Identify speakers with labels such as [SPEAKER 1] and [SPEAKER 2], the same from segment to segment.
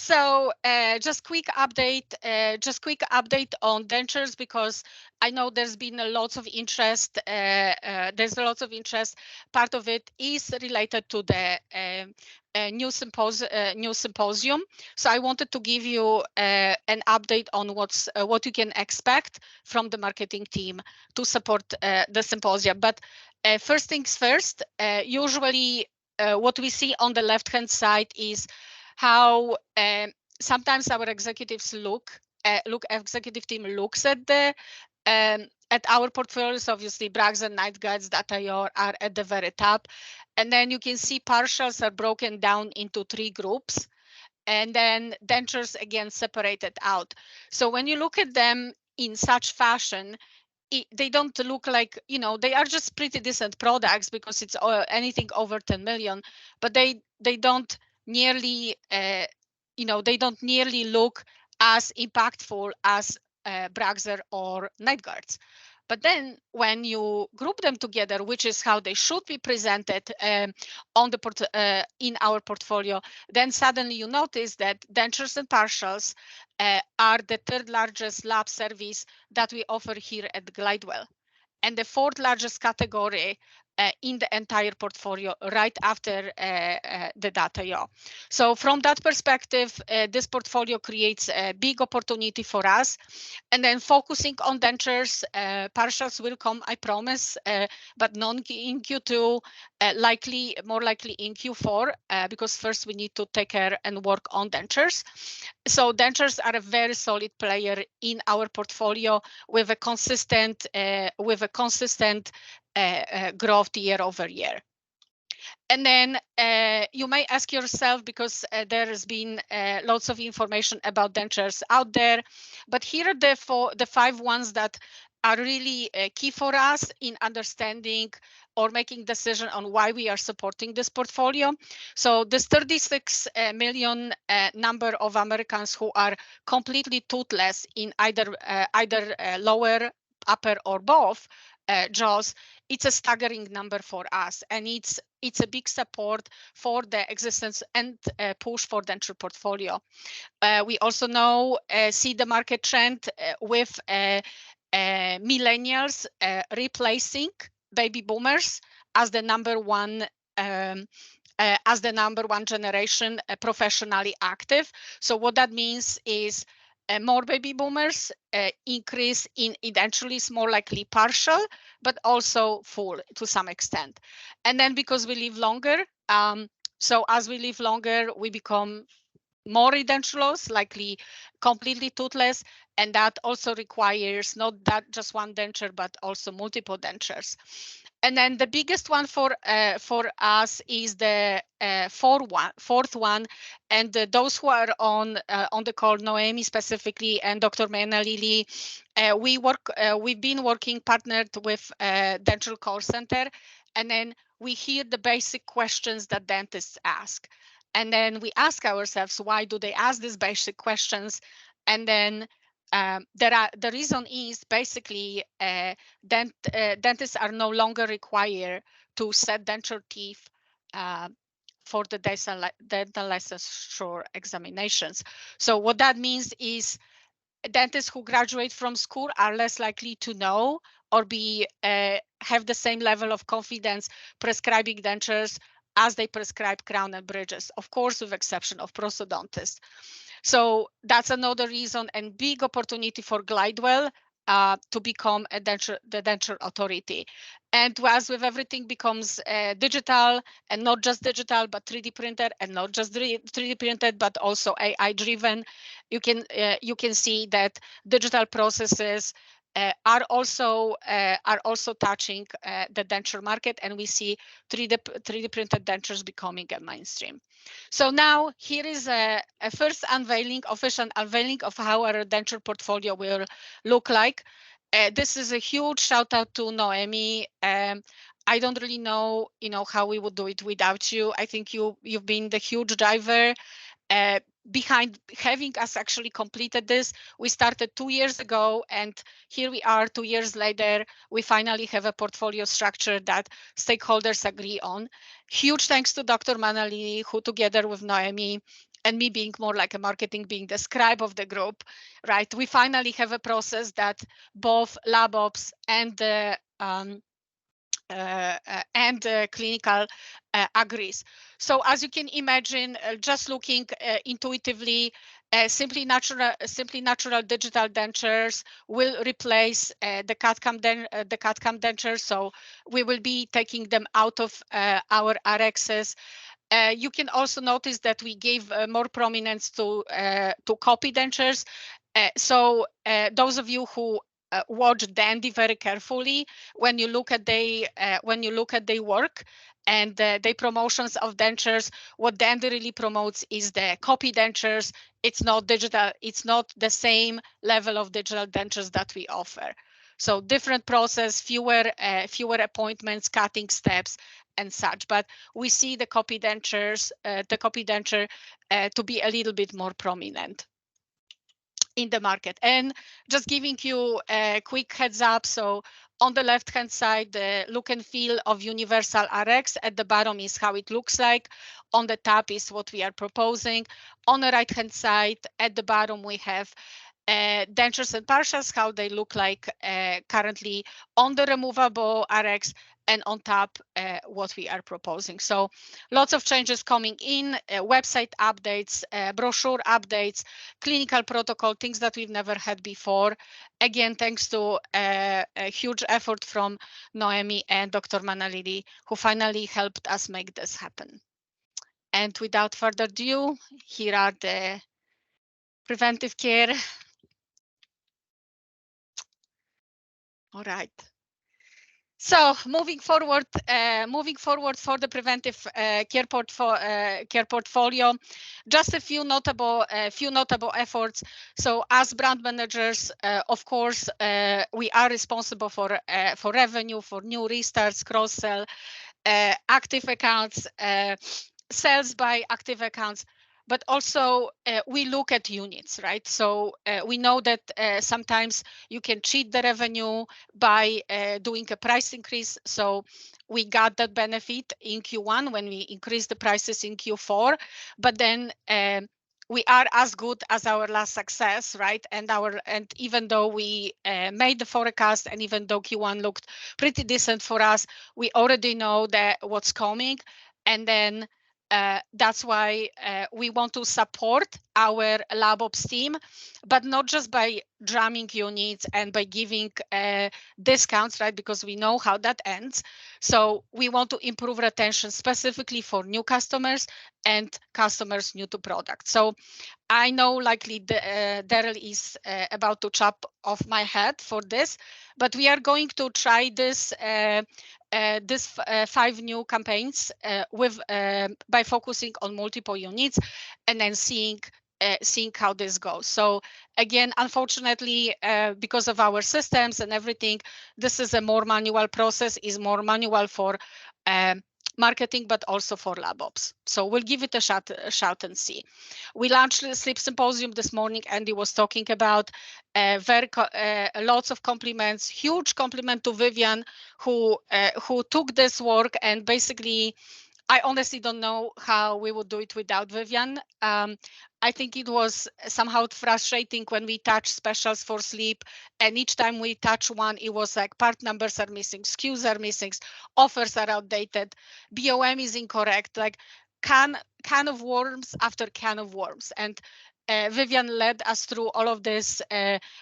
[SPEAKER 1] So just quick update on dentures, because I know there's been a lot of interest. There's a lot of interest. Part of it is related to the new symposium. So I wanted to give you an update on what you can expect from the marketing team to support the symposium. But first things first, usually what we see on the left-hand side is how sometimes our executives executive team looks at the at our portfolios. Obviously, Brags and Night Guards that are at the very top, and then you can see partials are broken down into 3 groups, and then dentures again separated out. So when you look at them in such fashion, they don't look like, they are just pretty decent products because it's anything over 10 million, but they don't nearly they don't nearly look as impactful as Bragser or Night Guards. But then when you group them together, which is how they should be presented in our portfolio, then suddenly you notice that dentures and partials are the 3rd largest lab service that we offer here at Glidewell, and the 4th largest category in the entire portfolio, right after the data. So from that perspective, this portfolio creates a big opportunity for us. And then focusing on dentures, partials will come, I promise, but not in Q2, more likely in Q4, because first we need to take care and work on dentures. So dentures are a very solid player in our portfolio with a consistent growth year over year. And then you may ask yourself, because there has been lots of information about dentures out there, but here are the 5 ones that are really key for us in understanding or making decision on why we are supporting this portfolio. So this 36 million number of Americans who are completely toothless in either lower, upper, or both jaws, it's a staggering number for us, and it's a big support for the existence and push for denture portfolio. We also see the market trend with millennials replacing baby boomers as the number one generation professionally active. So what that means is more baby boomers, increase in eventually is more likely partial, but also full to some extent. And then because we live longer, so as we live longer, we become more edentulous, likely completely toothless, and that also requires not that just one denture, but also multiple dentures. And then the biggest one for us is the fourth one, and those who are on the call, Noemi specifically, and Dr. Mena Lili, we've been working partnered with Dental Call Center, and then we hear the basic questions that dentists ask. And then we ask ourselves, why do they ask these basic questions? And then the reason is basically dentists are no longer required to set denture teeth for the dental licensure examinations. So what that means is dentists who graduate from school are less likely to know or have the same level of confidence prescribing dentures as they prescribe crown and bridges, of course, with exception of prosthodontists. So that's another reason and big opportunity for Glidewell to become the denture authority. And as with everything becomes digital, and not just digital, but 3D printed, and not just 3D printed, but also AI driven, you can see that digital processes are also touching the denture market, and we see 3D printed dentures becoming a mainstream. So now here is a first official unveiling of how our denture portfolio will look like. This is a huge shout out to Noemi. I don't really know, how we would do it without you. I think you've been the huge driver behind having us actually completed this. We started 2 years ago, and here we are 2 years later. We finally have a portfolio structure that stakeholders agree on. Huge thanks to Dr. Manali, who together with Noemi and me being more like a marketing, being the scribe of the group, right? We finally have a process that both lab ops and the clinical agrees. So as you can imagine, just looking intuitively, simply natural digital dentures will replace the CAD-CAM dentures. So we will be taking them out of our RXs. You can also notice that we gave more prominence to copy dentures. So those of you who watch Dandy very carefully, when you look at their work and the promotions of dentures, what Dandy really promotes is the copy dentures. It's not digital. It's not the same level of digital dentures that we offer. So different process, fewer appointments, cutting steps, and such. But we see the copy denture to be a little bit more prominent in the market. And just giving you a quick heads up, so on the left hand side, the look and feel of Universal RX. At the bottom is how it looks like. On the top is what we are proposing. On the right hand side, at the bottom, we have dentures and partials, how they look like currently on the removable RX, and on top what we are proposing. So lots of changes coming in, website updates, brochure updates, clinical protocol, things that we've never had before. Again, thanks to a huge effort from Noemi and Dr. Manalili, who finally helped us make this happen. And without further ado, here are the preventive care. All right. So moving forward for the preventive care portfolio, just a few notable efforts. So as brand managers, of course, we are responsible for revenue, for new restarts, cross sell, active accounts, sales by active accounts. But also we look at units, right? So we know that sometimes you can cheat the revenue by doing a price increase. So we got that benefit in Q1 when we increased the prices in Q4, but then we are as good as our last success, right? And even though we made the forecast, and even though Q1 looked pretty decent for us, we already know that what's coming, and then that's why we want to support our lab ops team, but not just by drumming units and by giving discounts, right? Because we know how that ends. So we want to improve retention specifically for new customers and customers new to product. So I know likely Daryl is about to chop off my head for this, but we are going to try this 5 new campaigns by focusing on multiple units and then seeing how this goes. So again, unfortunately, because of our systems and everything, this is a more manual process, is more manual for marketing, but also for lab ops. So we'll give it a shot and see. We launched the Sleep Symposium this morning. Andy was talking about lots of compliments, huge compliment to Vivian, who took this work, and basically, I honestly don't know how we would do it without Vivian. I think it was somehow frustrating when we touch specials for sleep, and each time we touch one, it was like part numbers are missing, SKUs are missing, offers are outdated, BOM is incorrect, like can of worms after can of worms. And Vivian led us through all of this,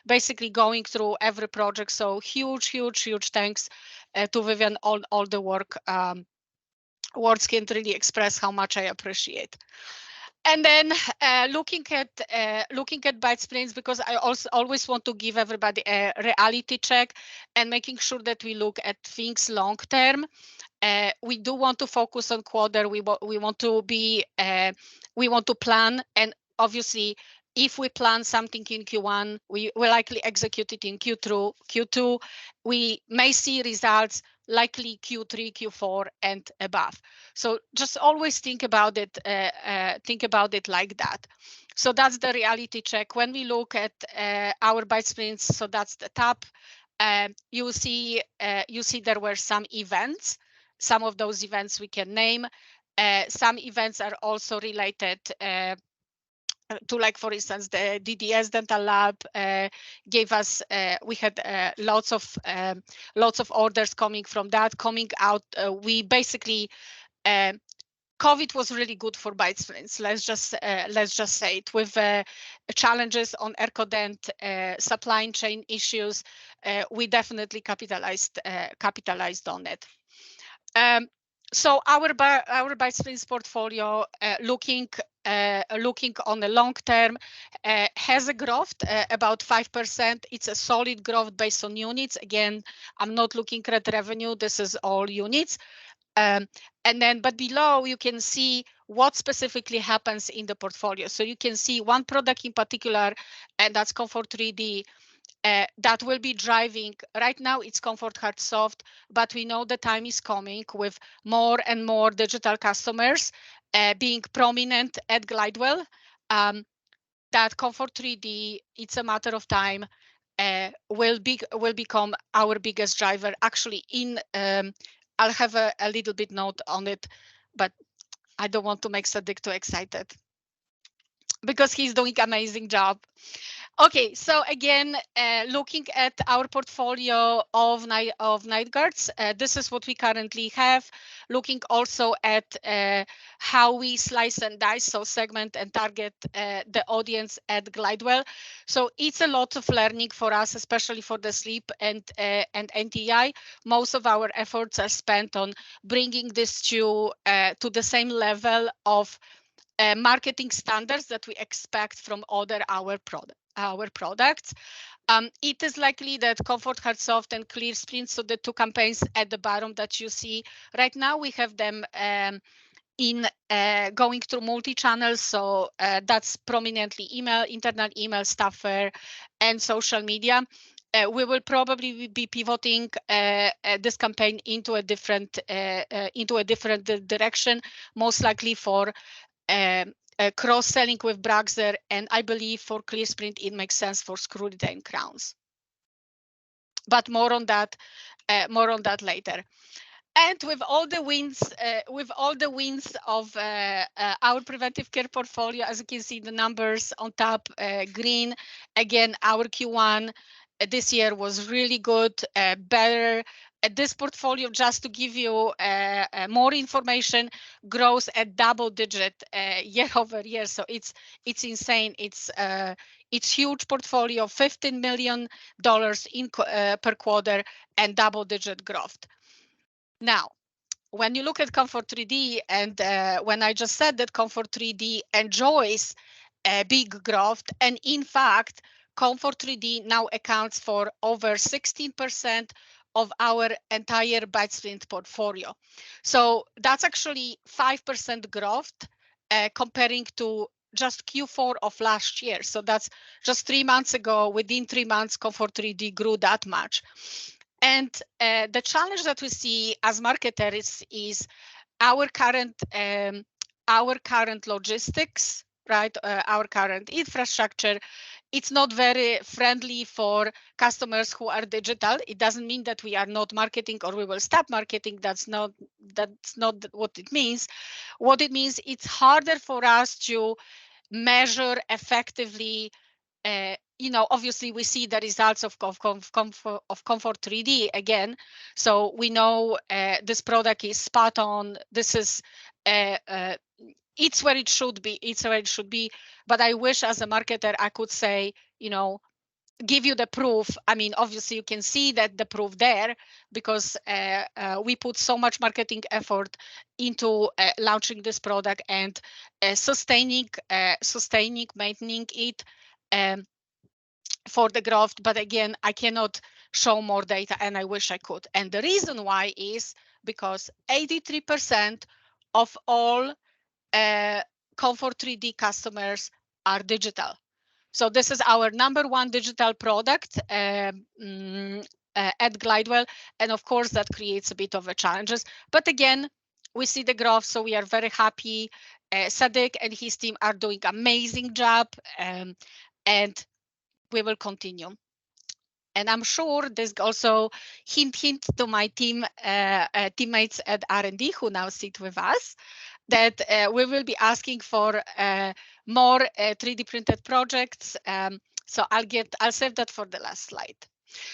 [SPEAKER 1] basically going through every project. So huge thanks to Vivian, all the work. Words can't really express how much I appreciate. And then looking at bite sprints, because I also always want to give everybody a reality check and making sure that we look at things long term. We do want to focus on quarter. We want to plan, and obviously, if we plan something in Q1, we will likely execute it in Q2. We may see results likely Q3, Q4, and above. So just always think about it. Think about it like that. So that's the reality check. When we look at our bite sprints, so that's the top. You see there were some events. Some of those events we can name. Some events are also related like, for instance, the DDS Dental Lab gave us, we had lots of orders coming from that. Coming out, we basically, COVID was really good for BiteSprints. Let's just say it. With challenges on ErcoDent, supply chain issues, we definitely capitalized on it. So our BiteSprints portfolio, looking on the long term, has a growth about 5%. It's a solid growth based on units. Again, I'm not looking at revenue. This is all units. But below you can see what specifically happens in the portfolio. So you can see one product in particular, and that's Comfort 3D. That will be driving. Right now it's Comfort Hard Soft, but we know the time is coming with more and more digital customers being prominent at Glidewell. That Comfort 3D, it's a matter of time, will become our biggest driver. Actually, I'll have a little bit note on it, but I don't want to make Sadiq too excited because he's doing amazing job. Okay, so again, looking at our portfolio of night guards, this is what we currently have. Looking also at how we slice and dice, so segment and target the audience at Glidewell. So it's a lot of learning for us, especially for the sleep and NTI. Most of our efforts are spent on bringing this to the same level of marketing standards that we expect from our products. It is likely that Comfort Hard Soft and Clear Sprint, so the two campaigns at the bottom that you see right now, we have them in going through multi-channels. So that's prominently email, internal email, staffer, and social media. We will probably be pivoting this campaign into a different direction, most likely for cross-selling with Braxer, and I believe for ClearSprint it makes sense for screw retain crowns. But more on that later. And with all the wins of our preventive care portfolio, as you can see, the numbers on top, green. Again, our Q1 this year was really good, better. This portfolio, just to give you more information, grows at double-digit year over year. So it's insane. It's huge portfolio, $15 million per quarter, and double-digit growth. Now, when you look at Comfort 3D, and when I just said that Comfort 3D enjoys a big growth, and in fact, Comfort 3D now accounts for over 16% of our entire BiteSprint portfolio. So that's actually 5% growth comparing to just Q4 of last year. So that's just 3 months ago. Within 3 months, Comfort 3D grew that much. And the challenge that we see as marketers is our current logistics, right? Our current infrastructure. It's not very friendly for customers who are digital. It doesn't mean that we are not marketing or we will stop marketing. That's not what it means. What it means, it's harder for us to measure effectively. Obviously we see the results of Comfort 3D again. So we know this product is spot on. This is it's where it should be. It's where it should be. But I wish as a marketer I could say, give you the proof. I mean, obviously you can see that the proof there because we put so much marketing effort into launching this product and sustaining, maintaining it for the growth. But again, I cannot show more data and I wish I could. And the reason why is because 83% of all Comfort 3D customers are digital. So this is our #1 digital product at Glidewell. And of course, that creates a bit of a challenges. But again, we see the growth, so we are very happy. Sadiq and his team are doing amazing job, and we will continue. And I'm sure there's also hint to my teammates at R&D who now sit with us, that we will be asking for more 3D printed projects. So I'll save that for the last slide.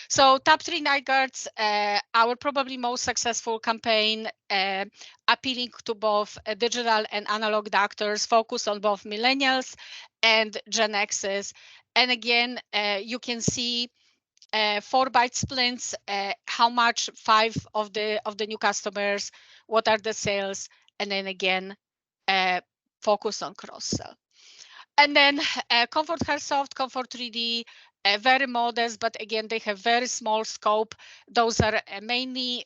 [SPEAKER 1] So top 3 night guards, our probably most successful campaign, appealing to both digital and analog doctors, focus on both millennials and Gen X's. And again, you can see 4-byte splints, how much 5 of the new customers, what are the sales, and then again, focus on cross-sell. And then Comfort Healthsoft, Comfort 3D, very modest, but again, they have very small scope. Those are mainly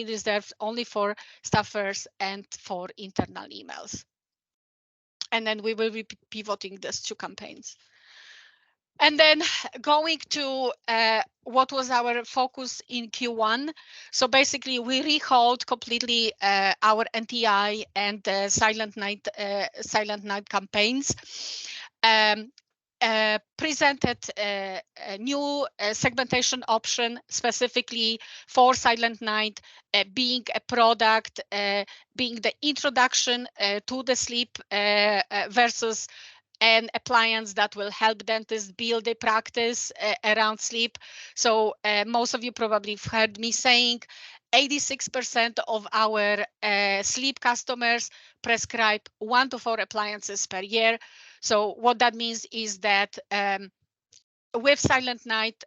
[SPEAKER 1] reserved only for staffers and for internal emails. And then we will be pivoting these 2 campaigns. And then going to what was our focus in Q1. So basically, we rehauled completely our NTI and Silent Night campaigns. Presented a new segmentation option specifically for Silent Night, being a product, being the introduction to the sleep versus an appliance that will help dentists build a practice around sleep. So most of you probably have heard me saying 86% of our sleep customers prescribe 1 to 4 appliances per year. So what that means is that with Silent Night,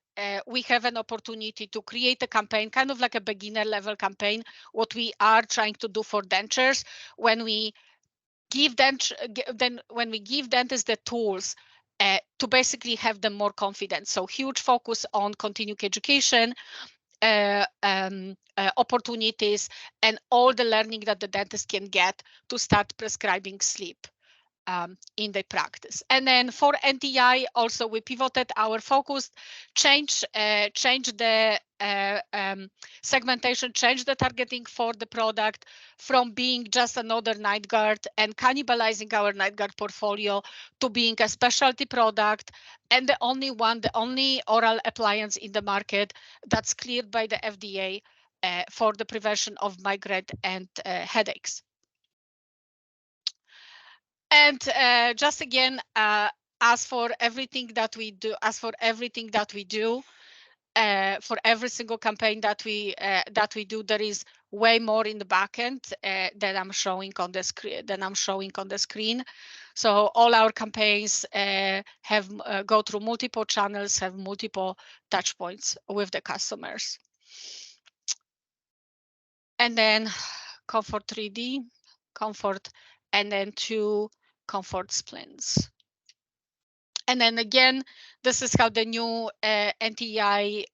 [SPEAKER 1] we have an opportunity to create a campaign, kind of like a beginner level campaign, what we are trying to do for dentures when we give dentists the tools to basically have them more confident. So huge focus on continuing education, opportunities, and all the learning that the dentist can get to start prescribing sleep in the practice. And then for NTI, also we pivoted our focus, change the segmentation, change the targeting for the product from being just another night guard and cannibalizing our night guard portfolio to being a specialty product and the only oral appliance in the market that's cleared by the FDA for the prevention of migraine and headaches. And just again, as for everything that we do, for every single campaign that we do, there is way more in the back end that I'm showing on the screen. So all our campaigns have go through multiple channels, have multiple touch points with the customers. And then Comfort 3D, Comfort, and then 2 Comfort splints. And then again, this is how the new NTI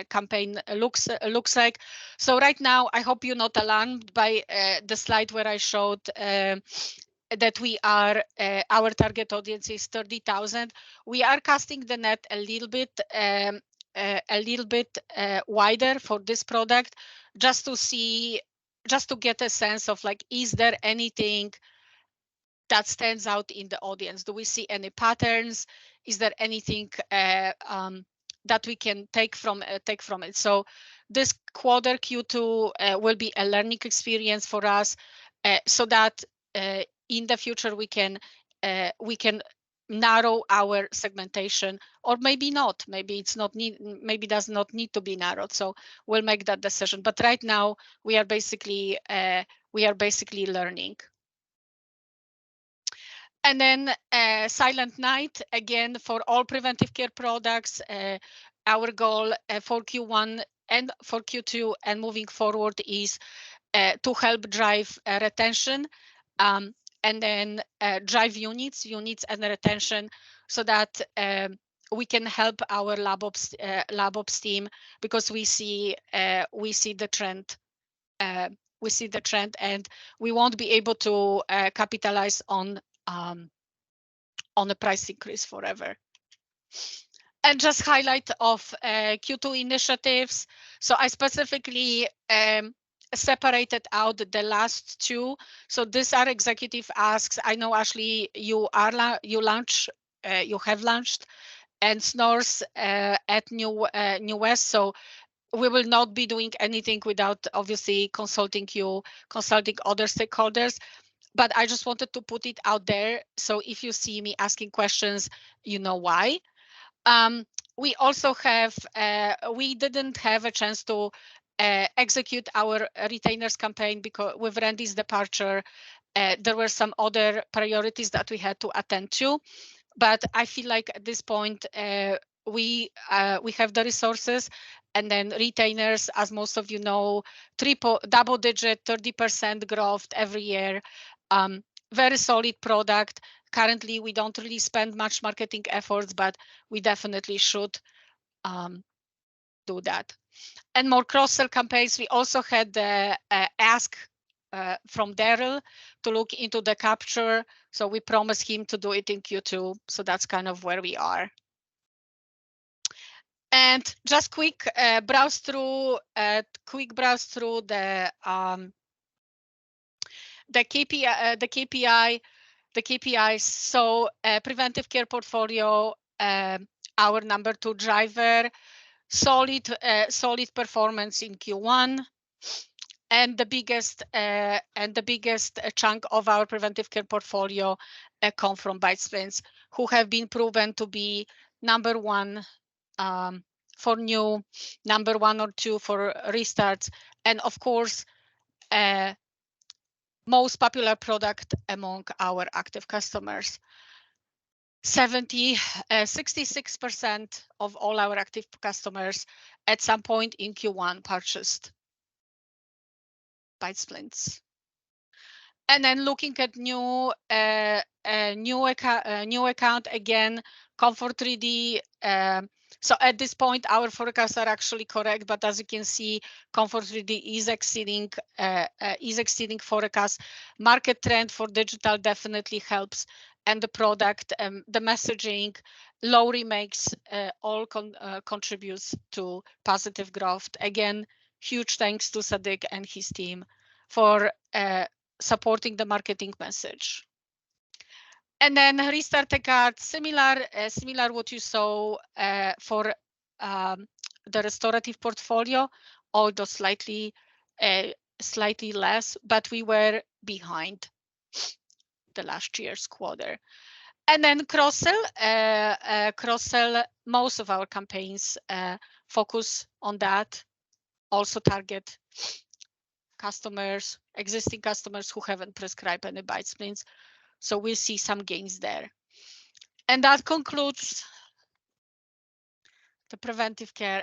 [SPEAKER 1] campaign looks like. So right now, I hope you're not alarmed by the slide where I showed that we are our target audience is 30,000. We are casting the net a little bit wider for this product, just to get a sense of like, is there anything that stands out in the audience? Do we see any patterns? Is there anything that we can take from it? So this quarter Q2 will be a learning experience for us, so that in the future we can narrow our segmentation, or maybe not. Maybe it's not maybe does not need to be narrowed. So we'll make that decision. But right now we are basically learning. And then Silent Night, again, for all preventive care products, our goal for Q1 and for Q2 and moving forward is to help drive retention, and then drive units and retention, so that we can help our lab ops team, because we see the trend. We see the trend, and we won't be able to capitalize on the price increase forever. And just highlight of Q2 initiatives. So I specifically separated out the last 2. So these are executive asks. I know, Ashley, you have launched and Snores at New West. So we will not be doing anything without obviously consulting other stakeholders. but I just wanted to put it out there. So if you see me asking questions, you know why. We also have, we didn't have a chance to execute our retainers campaign because with Randy's departure, there were some other priorities that we had to attend to. But I feel like at this point, we have the resources, and then retainers, as most of you know, double-digit 30% growth every year. Very solid product. Currently, we don't really spend much marketing efforts, but we definitely should do that. And more cross-sell campaigns. We also had the ask from Daryl to look into the capture. So we promised him to do it in Q2. So that's kind of where we are. And just quick browse through the KPIs. So preventive care portfolio, our number 2 driver, solid performance in Q1. And the biggest chunk of our preventive care portfolio come from bite splints, who have been proven to be number 1 for new, number 1 or 2 for restarts, and of course, most popular product among our active customers. 66% of all our active customers at some point in Q1 purchased bite splints. And then looking at new account again, Comfort 3D. So at this point, our forecasts are actually correct, but as you can see, Comfort 3D is exceeding forecast. Market trend for digital definitely helps, and the product, the messaging, low remakes, all contributes to positive growth. Again, huge thanks to Sadiq and his team for supporting the marketing message. And then restart a card, similar what you saw for the restorative portfolio, although slightly less, but we were behind the last year's quarter. And then cross-sell, most of our campaigns focus on that, also target customers, existing customers who haven't prescribed any bite splints. So we'll see some gains there. And that concludes the preventive care